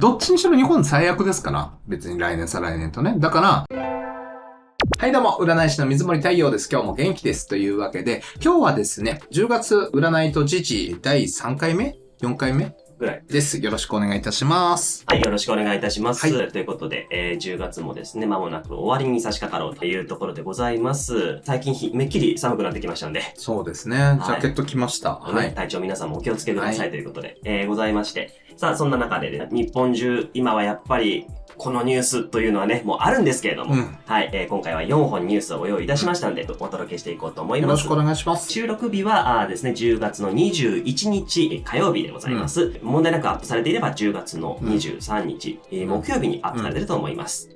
どっちにしろ日本最悪ですから。別に来年再来年とね。だから、はいどうも、占い師の水森太陽です。今日も元気です。というわけで、今日はですね、10月占いと時事第3回目 ?4 回目ぐらいです。よろしくお願いいたします。はい、よろしくお願いいたします。はい、ということで、10月もですね、間もなく終わりに差し掛かろうというところでございます。最近めっきり寒くなってきましたんで。そうですね。はい、ジャケット着ました。はい。体調皆さんもお気をつけくださいということで、ございまして。さあ、そんな中で、ね、日本中、今はやっぱり、このニュースというのはね、もうあるんですけれども、はい、今回は4本ニュースをご用意いたしましたので、お届けしていこうと思います。よろしくお願いします。収録日はですね、10月の21日火曜日でございます。問題なくアップされていれば10月の23日、木曜日にアップされていると思います。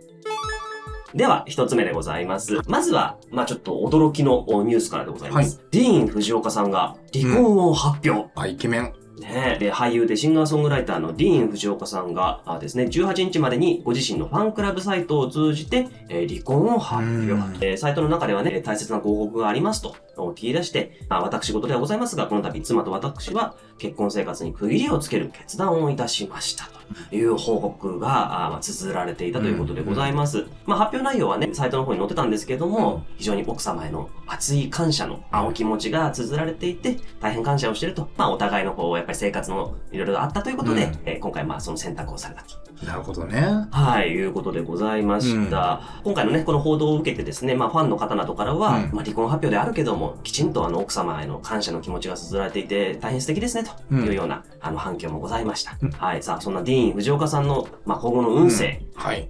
では、一つ目でございます。まずは、ちょっと驚きのニュースからでございます。ディーン・フジオカさんが離婚を発表。イケメン。ね、で俳優でシンガーソングライターのディーン・フジオカさんがですね、18日までにご自身のファンクラブサイトを通じて、離婚を発表。サイトの中ではね、大切なご報告がありますと切り出して、私事ではございますが、この度妻と私は結婚生活に区切りをつける決断をいたしましたという報告が綴られていたということでございます。発表内容はね、サイトの方に載ってたんですけども、非常に奥様への熱い感謝のお気持ちが綴られていて、大変感謝をしていると、お互いのやっぱり生活のいろいろあったということで、今回その選択をされたと。なるほどね。はい、いうことでございました。今回のね、この報道を受けてですね、ファンの方などからは、離婚発表であるけども、きちんと奥様への感謝の気持ちが綴られていて、大変素敵ですね、というような、反響もございました。はい、さあ、そんなディーン・フジオカさんの、今後の運勢、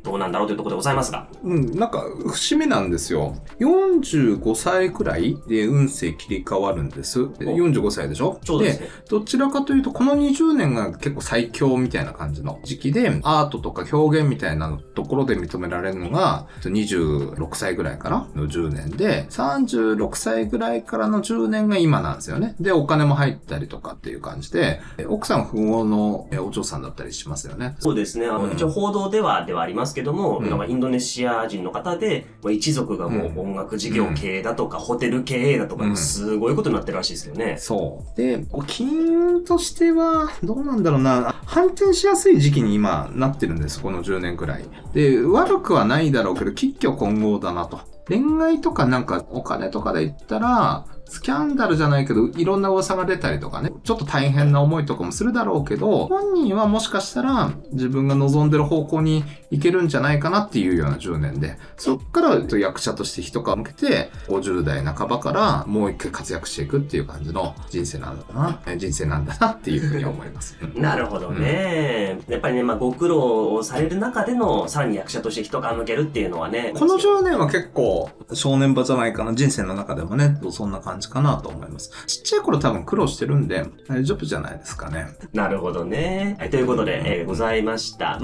どうなんだろうというところでございますが。なんか、節目なんですよ。45歳くらいで運勢切り替わるんです。45歳でしょ？そうですね。どちらかというと、この20年が結構最強みたいな感じの時期で、アートとか表現みたいなところで認められるのが、26歳ぐらいからの10年で、36歳ぐらいからの10年が今なんですよね。で、お金も入ったりとかっていう感じで、奥さん富豪のお嬢さんだったりしますよね。そうですね。一応報道ではありますけども、インドネシア人の方で、一族がもう音楽事業経営だとか、ホテル経営だとか、すごいことになってるらしいですよね。そう。で、金運としては、どうなんだろうな、反転しやすい時期に今なってるんです、この10年くらい。で、悪くはないだろうけど、吉居混合だなと。恋愛とかなんかお金とかで言ったら、スキャンダルじゃないけど、いろんな噂が出たりとかね、ちょっと大変な思いとかもするだろうけど、本人はもしかしたら自分が望んでる方向に行けるんじゃないかなっていうような10年で、そっから役者として一皮向けて、50代半ばからもう一回活躍していくっていう感じの人生なんだなっていうふうに思います。なるほどね。やっぱりね、ご苦労をされる中での、さらに役者として一皮向けるっていうのはね。この10年は結構正念場じゃないかな、人生の中でもね、そんな感じかなと思います。ちっちゃい頃多分苦労してるんで、大丈夫じゃないですかね。なるほどね。はい、ということで、ございました。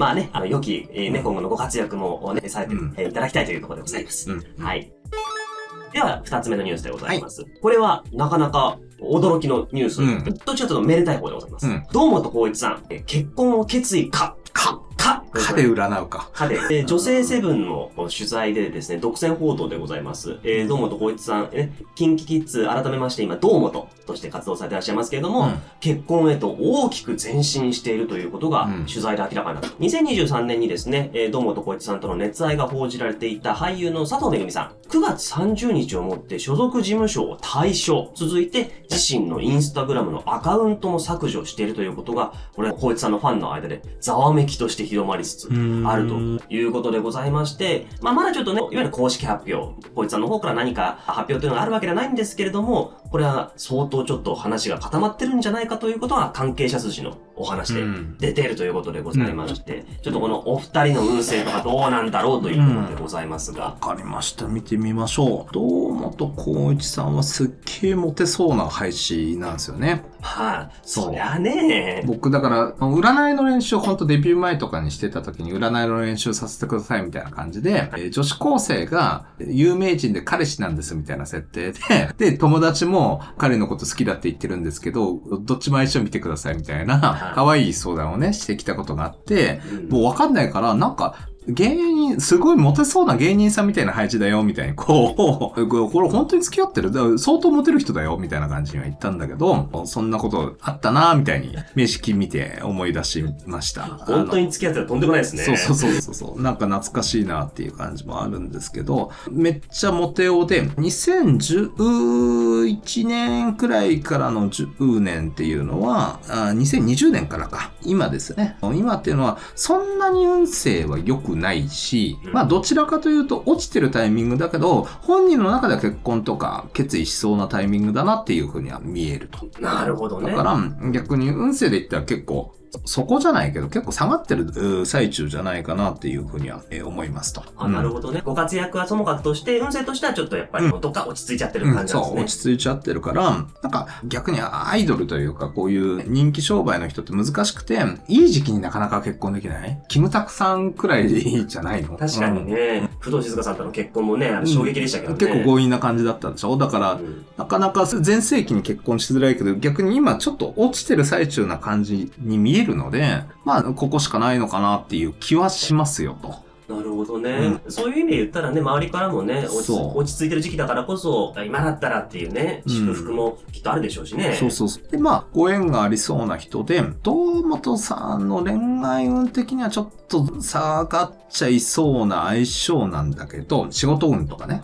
良き、今後のご活躍もね、されていただきたいというところでございます。はい。では、二つ目のニュースでございます。これは、なかなか驚きのニュース。どっちかというとめでたい方でございます。堂本光一さん、結婚を決意かで占うか。で、女性セブンの取材でですね、独占報道でございます。堂本光一さん、キンキキッズ改めまして今、堂本として活動されていらっしゃいますけれども、結婚へと大きく前進しているということが取材で明らかになった。2023年にですね、堂本光一さんとの熱愛が報じられていた俳優の佐藤めぐみさん、9月30日をもって所属事務所を退所。続いて、自身のインスタグラムのアカウントも削除しているということが、これ、光一さんのファンの間でざわめきとして広まりつつあるということでございまして、まだちょっとね、いわゆる公式発表、光一さんの方から何か発表というのがあるわけではないんですけれども、これは相当ちょっと話が固まってるんじゃないかということは関係者筋のお話で出ているということでございまして、ちょっとこのお二人の運勢とかどうなんだろうということでございますが。わかりました。見てみましょう。堂本光一さんはすっげえモテそうな配信なんですよね。そりゃね。僕だから、占いの練習ほんとデビュー前とかにしてた時に占いの練習させてくださいみたいな感じで、女子高生が有名人で彼氏なんですみたいな設定で、友達も彼のこと好きだって言ってるんですけど、どっちも相性見てくださいみたいな、可愛い相談をね、してきたことがあって、もうわかんないから、なんか、芸人、すごいモテそうな芸人さんみたいな配置だよ、みたいに、これ本当に付き合ってる、だから相当モテる人だよ、みたいな感じには言ったんだけど、そんなことあったな、みたいに、名式見て思い出しました。本当に付き合ってたらとんでもないですね。そう。なんか懐かしいなっていう感じもあるんですけど、めっちゃモテ男で、2011年くらいからの10年っていうのは、2020年からか。今ですね。今っていうのは、そんなに運勢は良くないし、まあどちらかというと落ちてるタイミングだけど、本人の中では結婚とか決意しそうなタイミングだなっていうふうには見えると。なるほどね。だから逆に運勢で言ったら結構、そこじゃないけど結構下がってる最中じゃないかなっていうふうには思いますと。なるほどね。ご活躍はともかくとして、運勢としてはちょっとやっぱりどっか落ち着いちゃってる感じなんですね。そう、落ち着いちゃってるから、なんか逆にアイドルというかこういう人気商売の人って難しくて、いい時期になかなか結婚できない。キムタクさんくらいでいいじゃないの？確かにね。工藤静香さんとの結婚もね、衝撃でしたけどね。結構強引な感じだったでしょ？だから、なかなか全盛期に結婚しづらいけど、逆に今ちょっと落ちてる最中な感じに見えるので、まあ、ここしかないのかなっていう気はしますよと。なるほどね、そういう意味で言ったらね、周りからもね、落ち着いてる時期だからこそ、今だったらっていうね、祝福もきっとあるでしょうしね。そう。で、まあ、ご縁がありそうな人で、堂本さんの恋愛運的にはちょっと下がっちゃいそうな相性なんだけど、仕事運とかね。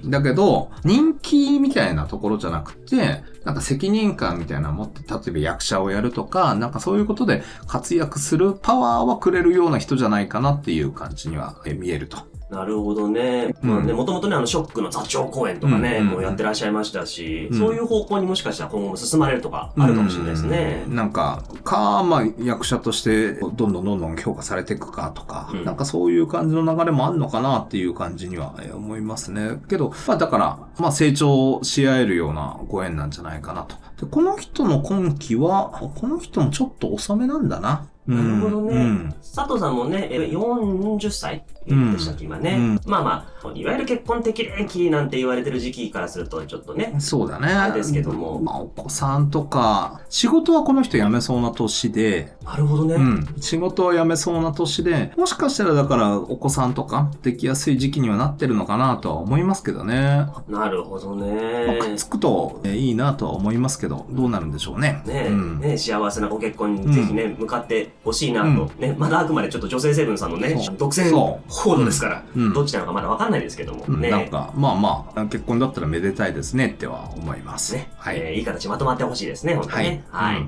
だけど、人気みたいなところじゃなくて、なんか責任感みたいなのを持って、例えば役者をやるとか、なんかそういうことで活躍するパワーはくれるような人じゃないかなっていう感じには見えると。なるほどね。もともとね、ショックの座長公演とかね、もうやってらっしゃいましたし、そういう方向にもしかしたら今後も進まれるとかあるかもしれないですね。なんか、まあ、役者としてどんどん評価されていくかとか、なんかそういう感じの流れもあるのかなっていう感じには思いますね。けど、まあだから、まあ成長し合えるようなご縁なんじゃないかなと。で、この人の今期は、この人もちょっと遅めなんだな。なるほどね。佐藤さんもね、40歳でしたっけ、今ね。まあ、いわゆる結婚適齢期なんて言われてる時期からすると、ちょっとね。そうだね。あれですけども。まあ、お子さんとか、仕事はこの人辞めそうな年で。なるほどね。仕事は辞めそうな年で、もしかしたらだからお子さんとかできやすい時期にはなってるのかなとは思いますけどね。なるほどね。くっつくといいなとは思いますけど、どうなるんでしょうね。ね、幸せなご結婚にぜひね、向かってほしいなと。ね、まだあくまでちょっと女性成分さんのね、独占報道ですから、どっちなのかまだわかんないですけども。なんか、まあ、結婚だったらめでたいですねっては思います。ね。はい。いい形まとまってほしいですね、本当にね。はい。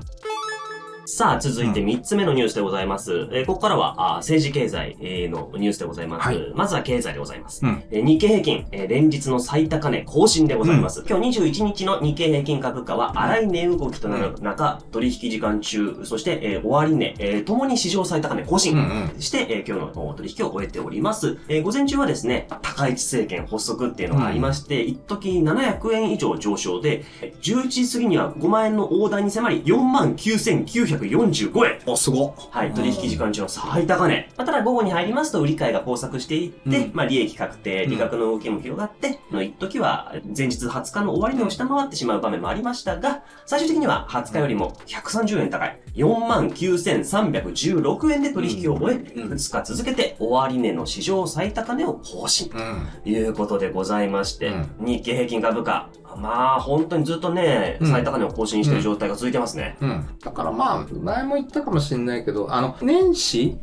さあ、続いて3つ目のニュースでございます。ここからは政治経済のニュースでございます。まずは経済でございます。日経平均、連日の最高値更新でございます。今日21日の日経平均株価は荒い値動きとなる中、取引時間中、そして、終値、ともに史上最高値更新して、今日の取引を終えております。午前中はですね、高市政権発足っていうのがありまして、一時700円以上上昇で、11時過ぎには5万円の大台に迫り、49,945円。すご。はい、取引時間中の最高値。ただ午後に入りますと売り買いが交錯していって、利益確定、利確の動きも広がって、一時は前日20日の終値を下回ってしまう場面もありましたが、最終的には20日よりも130円高い、49,316円で取引を終え、2日続けて終値の史上最高値を更新。ということでございまして、日経平均株価、まあ、本当にずっとね、最高値を更新している状態が続いてますね。だからまあ、前も言ったかもしれないけど、年末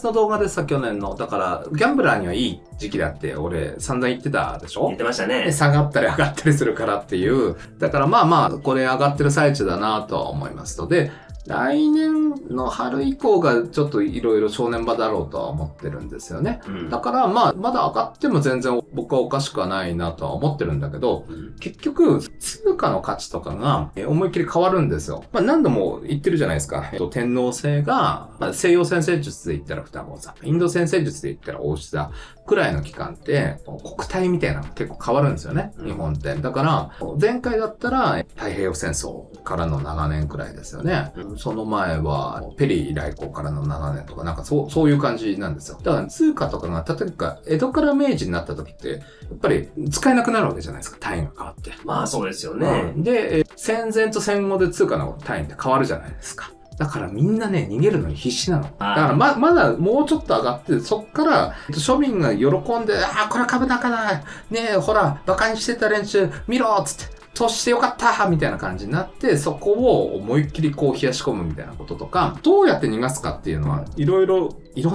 の動画でさ、去年の、だから、ギャンブラーにはいい時期だって、俺、散々言ってたでしょ？言ってましたね。下がったり上がったりするからっていう。だからまあ、これ上がってる最中だなとは思いますので、来年の春以降がちょっといろいろ正念場だろうとは思ってるんですよね。だからまあ、まだ上がっても全然僕はおかしくはないなとは思ってるんだけど、結局、通貨の価値とかが思いっきり変わるんですよ。まあ何度も言ってるじゃないですか。天皇制が、西洋占星術で言ったら双子座、インド占星術で言ったら大牛座くらいの期間って、国体みたいなのが結構変わるんですよね。日本って。だから、前回だったら太平洋戦争からの7年くらいですよね。その前は、ペリー来航からの7年とか、なんかそういう感じなんですよ。だから通貨とかが、例えば、江戸から明治になった時って、やっぱり使えなくなるわけじゃないですか、単位が変わって。まあそうですよね。で、戦前と戦後で通貨の単位って変わるじゃないですか。だからみんなね、逃げるのに必死なの。だからまだもうちょっと上がって、そっから、庶民が喜んで、これは株高だ。ねえ、ほら、馬鹿にしてた連中、見ろつって。投資してよかったみたいな感じになって、そこを思いっきりこう冷やし込むみたいなこととか、どうやって逃がすかっていうのは、いろ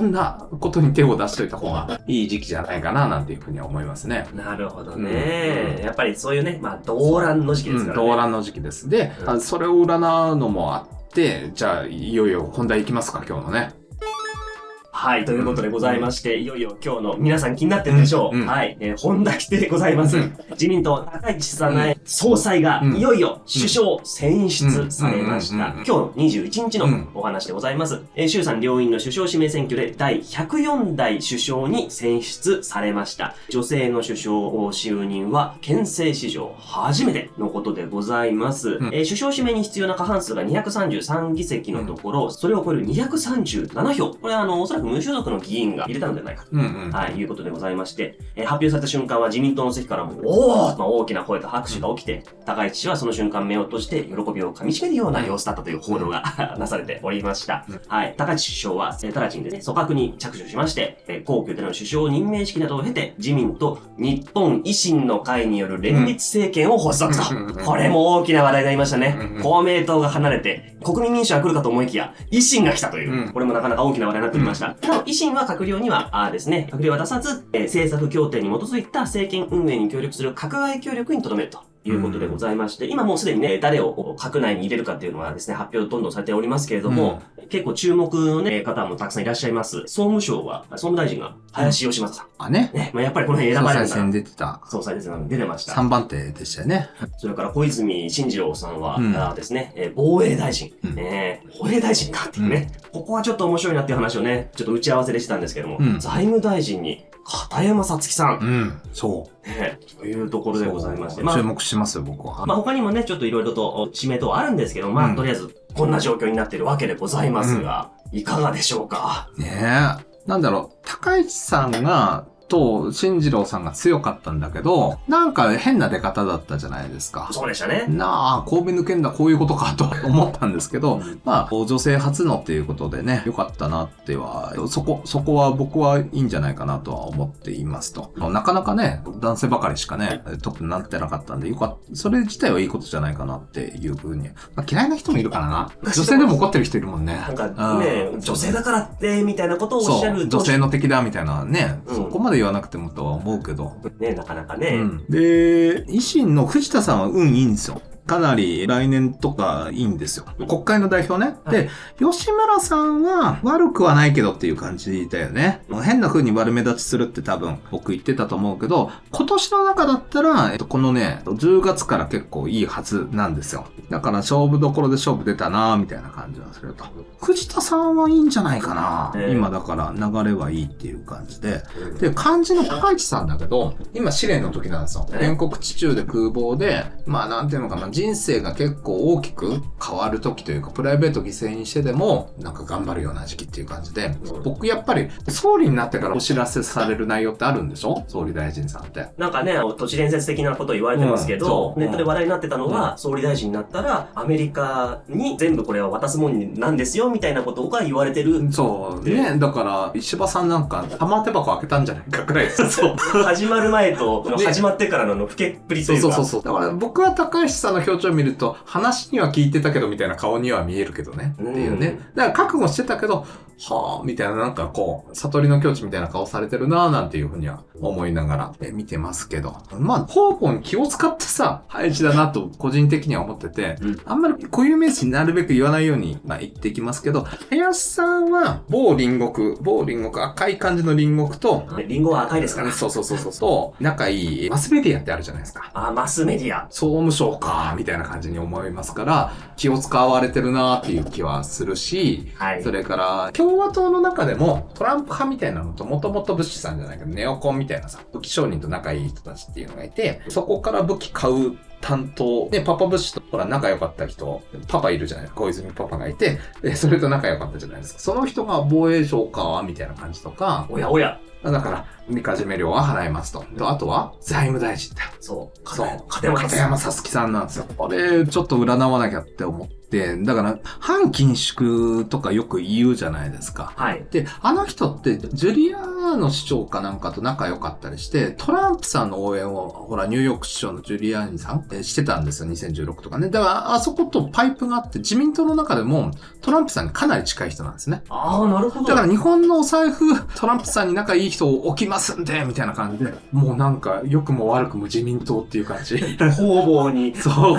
んなことに手を出しといた方がいい時期じゃないかな、なんていうふうには思いますね。なるほどね。やっぱりそういうね、動乱の時期ですからね。動乱の時期です。で、それを占うのもあって、じゃあ、いよいよ本題いきますか、今日のね。はい、ということでございまして、いよいよ今日の皆さん気になってるでしょう。はい、本題でございます。自民党高市早苗総裁がいよいよ首相選出されました。今日の21日のお話でございます。衆参両院の首相指名選挙で第104代首相に選出されました。女性の首相就任は憲政史上初めてのことでございます。首相指名に必要な過半数が233議席のところ、それを超える237票。これはおそらく無所属の議員が入れたのではないかと、はい、いうことでございまして、発表された瞬間は自民党の席からも、大きな声と拍手が起きて、高市氏はその瞬間目を閉じて喜びをかみしめるような様子だったという報道がなされておりました。はい、高市首相は、直ちにですね、組閣に着手しまして、皇居での首相任命式などを経て、自民と日本維新の会による連立政権を発足と。これも大きな話題になりましたね。公明党が離れて、国民民主が来るかと思いきや、維新が来たという、これもなかなか大きな話題になっておりました。なお、維新は閣僚には、ですね、閣僚は出さず、政策協定に基づいた政権運営に協力する閣外協力に留めると。いうことでございまして、今もうすでにね、誰を閣内に入れるかっていうのはですね、発表どんどんされておりますけれども、結構注目のね、方もたくさんいらっしゃいます。総務省は、総務大臣が林芳正さん。ね。やっぱりこの辺選ばれるから。総裁選出てた。総裁選出てました。3番手でしたよね。それから小泉進次郎さんは、ですね、防衛大臣。防衛大臣かっていうね。ここはちょっと面白いなっていう話をね、ちょっと打ち合わせでしたんですけども、財務大臣に、片山さつきさん。そう。というところでございまして。注目しますよ、僕は。他にもね、ちょっといろいろと指名等あるんですけど、とりあえず、こんな状況になっているわけでございますが、いかがでしょうか。なんだろう、高市さんと進次郎さんが強かったんだけど、なんか変な出方だったじゃないですか。そうでしたね。神戸抜けんだ、こういうことかと思ったんですけど、女性初のっていうことでね、良かったなっては、そこは僕はいいんじゃないかなとは思っていますと。なかなかね、男性ばかりしかね、トップになってなかったんで、それ自体はいいことじゃないかなっていうふうに。嫌いな人もいるからな。女性でも怒ってる人いるもんね。なんかね、女性だからって、みたいなことをおっしゃる。女性の敵だみたいなね、そこまで言わなくてもとは思うけど。ね、なかなかね。で、維新の藤田さんは運いいんですよ。かなり来年とかいいんですよ。国会の代表ね。で、吉村さんは悪くはないけどっていう感じだよね。変な風に悪目立ちするって多分僕言ってたと思うけど、今年の中だったら、このね、10月から結構いいはずなんですよ。だから勝負どころで勝負出たなみたいな感じはすると。藤田さんはいいんじゃないかな。今だから流れはいいっていう感じで。で、漢字の高市さんだけど、今試練の時なんですよ。建国地中で空母で、なんていうのかな、人生が結構大きく変わる時というか、プライベート犠牲にしてでも、なんか頑張るような時期っていう感じで、僕やっぱり総理になってからお知らせされる内容ってあるんでしょ？総理大臣さんって。なんかね、都市伝説的なこと言われてますけど、ネットで話題になってたのは、総理大臣になったら、アメリカに全部これは渡すもんなんですよ、みたいなことが言われてる。そうね。だから、石破さんなんか、玉手箱開けたんじゃないかくらいです。そう。始まる前と、始まってからの老けっぷりというか。そう。だから僕は高市さんの表情を見ると、話には聞いてたけどみたいな顔には見えるけどね。っていうね。だから覚悟してたけど、はぁ、みたいななんかこう、悟りの境地みたいな顔されてるなぁなんていうふうには思いながら見てますけど。方向に気を使ってさ、配置だなと個人的には思ってて、あんまり固有名詞になるべく言わないように、言っていきますけど、林さんは某隣国、赤い感じの隣国と、リンゴは赤いですから。そう、仲いいマスメディアってあるじゃないですか。マスメディア。総務省か、みたいな感じに思いますから、気を使われてるなっていう気はするし、それから、共和党の中でもトランプ派みたいなのともともとブッシュさんじゃないけど、ネオコンみたいなさ、武器商人と仲いい人たちっていうのがいて、そこから武器買う担当、で、パパブッシュとほら仲良かった人、パパいるじゃない、小泉パパがいて、で、それと仲良かったじゃないですか。その人が防衛省か、みたいな感じとか、おやおや。だから、みかじめ料は払いますと。あとは、財務大臣だ。そう。そう。片山さつきさんなんですよ。これ、ちょっと占わなきゃって思って、だから、反緊縮とかよく言うじゃないですか。はい。で、あの人って、ジュリアーノ市長かなんかと仲良かったりして、トランプさんの応援を、ほら、ニューヨーク市長のジュリアーニさんしてたんですよ、2016とかね。だから、あそことパイプがあって、自民党の中でも、トランプさんにかなり近い人なんですね。ああ、なるほど。だから日本のお財布、トランプさんに仲いい人を置きますんで、みたいな感じで、もうなんか、良くも悪くも自民党っていう感じ。方々に。そう。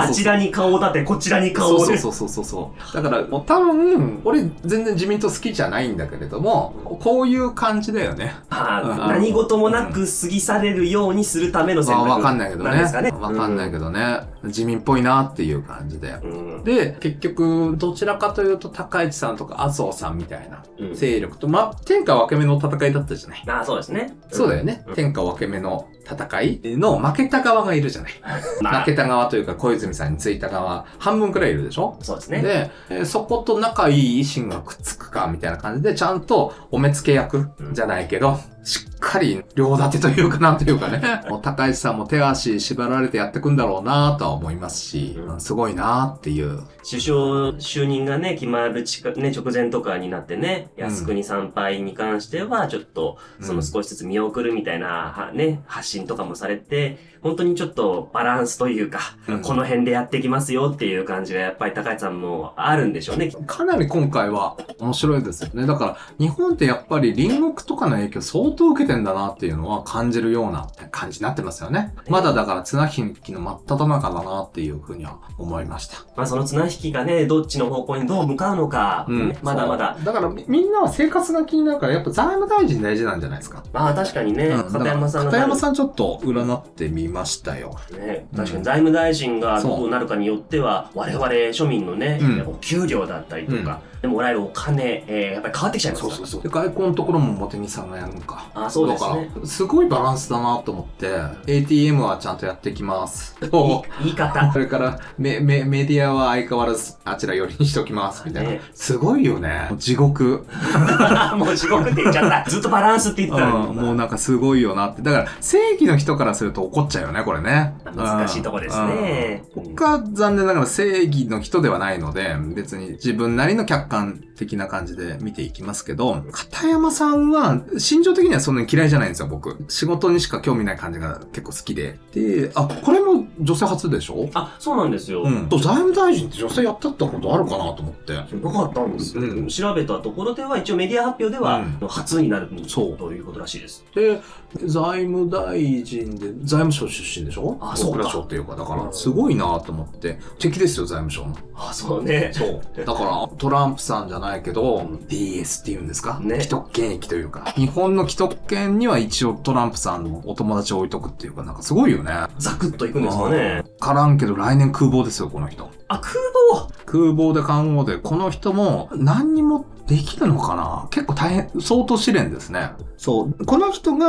あちらに顔を立て、こちらに顔を立て。そう。だから、もう多分、俺全然自民党好きじゃないんだけれども、こういう感じだよね。何事もなく過ぎ去れるようにするための選択わかんないけどね。ですかね。わかんないけどね。自民っぽいなっていう感じで。で、結局、どちらかというと、高市さんとか麻生さんみたいな勢力と、天下分け目の戦いだったじゃない。そうですね。そうだよね。天下分け目の戦いの負けた側がいるじゃない。負けた側というか小泉さんについた側、半分くらいいるでしょ。そうですね。で、そこと仲いい維新がくっつくかみたいな感じで、ちゃんとお目付け役じゃないけど、しっかり両立てというかなんというかね、もう高市さんも手足縛られてやってくんだろうなとは思いますし、すごいなっていう。首相就任がね、決まる直前とかになってね、靖国参拝に関しては、ちょっと、少しずつ見送るみたいな、発信とかもされて、本当にちょっとバランスというか、この辺でやっていきますよっていう感じがやっぱり高市さんもあるんでしょうね。かなり今回は面白いですよね。だから日本ってやっぱり隣国とかの影響相当受けてんだなっていうのは感じるような感じになってますよね。まだだから綱引きの真っ只中だなっていうふうには思いました。その綱引きがね、どっちの方向にどう向かうのか、まだまだ。だからみんなは生活が気になるからやっぱ財務大臣大事なんじゃないですか。確かにね、片山さんちょっと占ってみましたよ。ね、確かに財務大臣がどうなるかによっては、我々庶民のね、お給料だったりとか、でもらえるお金、やっぱり変わってきちゃいますから。そう。で、外交のところも茂木さんがやるのか。そうですね。だから、すごいバランスだなと思って、ATM はちゃんとやっていきます。言い方。それから、メディアは相変わらずあちら寄りにしておきます、みたいな。すごいよね。地獄。もう地獄って言っちゃった。ずっとバランスって言ってたのに。もうなんかすごいよなって。だから、正義の人からすると怒っちゃうよね、これね。難しいとこですね。僕は残念ながら正義の人ではないので、別に自分なりの客観的な感じで見ていきますけど、片山さんは、心情的にはそんなに嫌いじゃないんですよ、僕。仕事にしか興味ない感じが結構好きで。で、これも女性初でしょ？そうなんですよ。財務大臣って女性やってたことあるかなと思って。なかったんですよ。調べたところでは、一応メディア発表では、初になるということらしいです。で、財務大臣で、財務省出身でしょ？そうか。省っていうか、だから、すごいなと思って。敵ですよ、財務省の。そうね。そう。だから、トランプさんじゃないけど、DS って言うんですか？ね。既得権益というか。日本の既得権には一応トランプさんのお友達を置いとくっていうか、なんかすごいよね。ザクッといくんですかね。からんけど、来年空母ですよ、この人。空母で看護で、この人も何にもできるのかな？結構大変、相当試練ですね。そう。この人ね、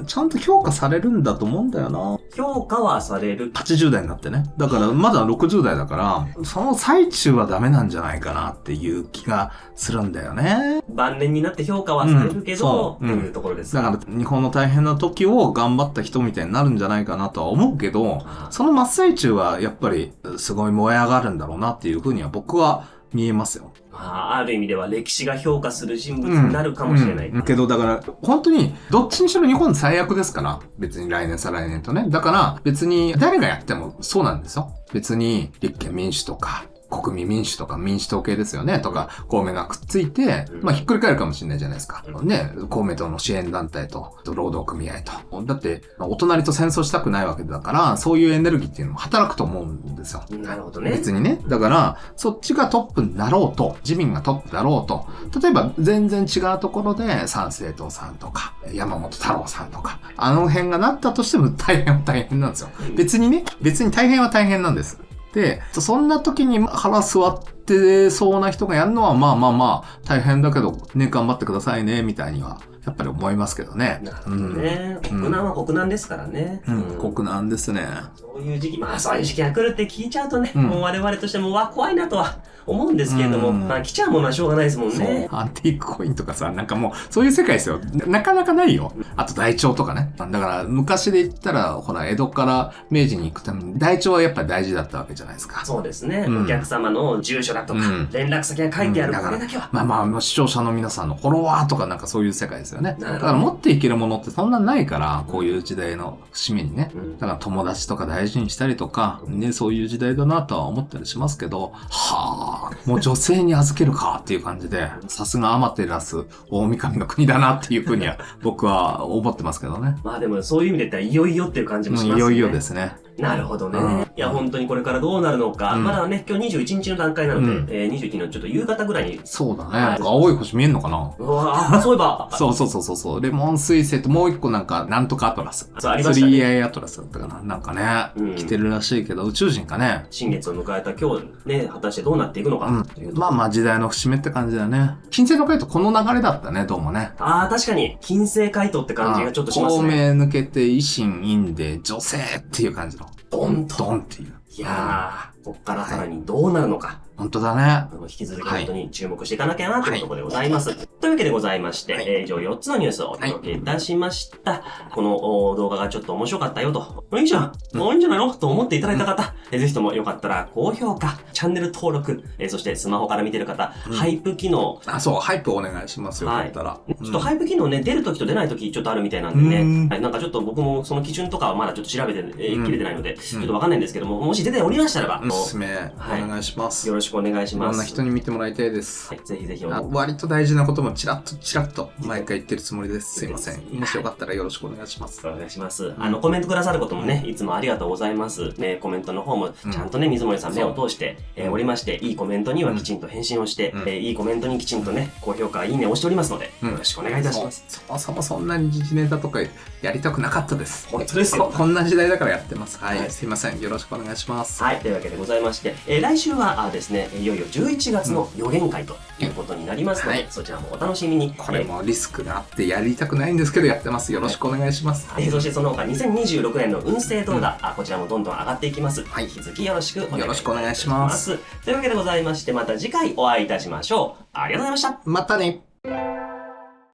ちゃんと評価されるんだと思うんだよな。評価はされる。80代になってね。だから、まだ60代だから、その最中はダメなんじゃないかなっていう気がするんだよね。晩年になって評価はされるけど、っていうところです。だから、日本の大変な時を頑張った人みたいになるんじゃないかなとは思うけど、その真っ最中はやっぱり、すごい燃え上がるんだろうなっていうふうには僕は見えますよ。ある意味では歴史が評価する人物になるかもしれない。けどだから、本当に、どっちにしろ日本最悪ですから、別に来年再来年とね。だから、別に誰がやってもそうなんですよ。別に立憲民主とか、国民民主とか民主党系ですよねとか、公明がくっついて、ひっくり返るかもしれないじゃないですか。ね、公明党の支援団体と労働組合と。だって、お隣と戦争したくないわけだから、そういうエネルギーっていうのも働くと思うんですよ。なるほどね。別にね。だから、そっちがトップになろうと、自民がトップだろうと、例えば全然違うところで、参政党さんとか、山本太郎さんとか、あの辺がなったとしても大変なんですよ。別に大変は大変なんです。で、そんな時に腹座っってそうな人がやるのは、まあまあまあ、大変だけど、ね、頑張ってくださいね、みたいには、やっぱり思いますけどね。なるほどね。国難は国難ですからね。国難ですね。そういう時期、まあそういう時期が来るって聞いちゃうとね、うんもう我々としても、怖いなとは思うんですけれども、まあ来ちゃうものはしょうがないですもんね。アンティークコインとかさ、なんかもう、そういう世界ですよ。なかなかないよ。あと台帳とかね。だから、昔で言ったら、ほら、江戸から明治に行くために、台帳はやっぱり大事だったわけじゃないですか。そうですね。お客様の住所だとか、連絡先が書いてあるこれだけは。まあまあ、視聴者の皆さんのフォロワーとかなんかそういう世界ですよね。なるほどだから持っていけるものってそんなないから、こういう時代の節目にね。だから友達とか大事にしたりとか、ね、そういう時代だなとは思ったりしますけど、はあ、もう女性に預けるかっていう感じで、さすがアマテラス大神の国だなっていうふうには僕は思ってますけどね。まあでもそういう意味で言ったらいよいよっていう感じもしますね。いよいよですね。なるほどね。いや、本当にこれからどうなるのか。まだね、今日21日の段階なので、21のちょっと夕方ぐらいに。そうだね。青い星見えんのかな。うわそういえば。そう。レモン水星ともう一個なんか、なんとかアトラス。そう、ありましたね。3i アトラスだったかな。なんかね、来てるらしいけど、宇宙人かね。新月を迎えた今日ね、果たしてどうなっていくのか。まあまあ時代の節目って感じだね。金星の回答この流れだったね、どうもね。ああ、確かに、金星回答って感じがちょっとしますね。公明抜けて維新院で女性っていう感じの。ドンと。ドンっていう。いやー、こっからさらにどうなるのか。本当だね。引き続き本当に注目していかなきゃなというところでございます。というわけでございまして、以上4つのニュースをお届けいたしました。この動画がちょっと面白かったよと、いいじゃん、もういいんじゃないのと思っていただいた方、ぜひともよかったら高評価、チャンネル登録、そしてスマホから見てる方、ハイプ機能。そう、ハイプお願いしますよ、よかったら。ちょっとハイプ機能ね、出るときと出ないときちょっとあるみたいなんでね、なんかちょっと僕もその基準とかはまだちょっと調べてきれてないので、ちょっとわかんないんですけども、もし出ておりましたらば、おすすめお願いします。よろしくお願いします。人に見てもらいたいです。はい、ぜひぜひ割と大事なこともチラッと毎回言ってるつもりです。すいません。もしよかったらよろしくお願いします。お願いします。コメントくださることもね、いつもありがとうございます。ね、コメントの方もちゃんとね、水森さん目を通しておりまして、いいコメントにはきちんと返信をして、いいコメントにきちんとね、高評価、いいねを押しておりますので、よろしくお願いいたします。そもそもそんなに時事ネタとかやりたくなかったです。本当ですよ。こんな時代だからやってます。はい、すいません。よろしくお願いします。はい、というわけでございまして、来週はですね、いよいよ11月の予言会ということになりますので、そちらもお楽しみに。これもリスクがあってやりたくないんですけどやってます。よろしくお願いします。そしてその他2026年の運勢動画、こちらもどんどん上がっていきます。引き続きよろしくお願いします。というわけでございまして、また次回お会いいたしましょう。ありがとうございました。またね。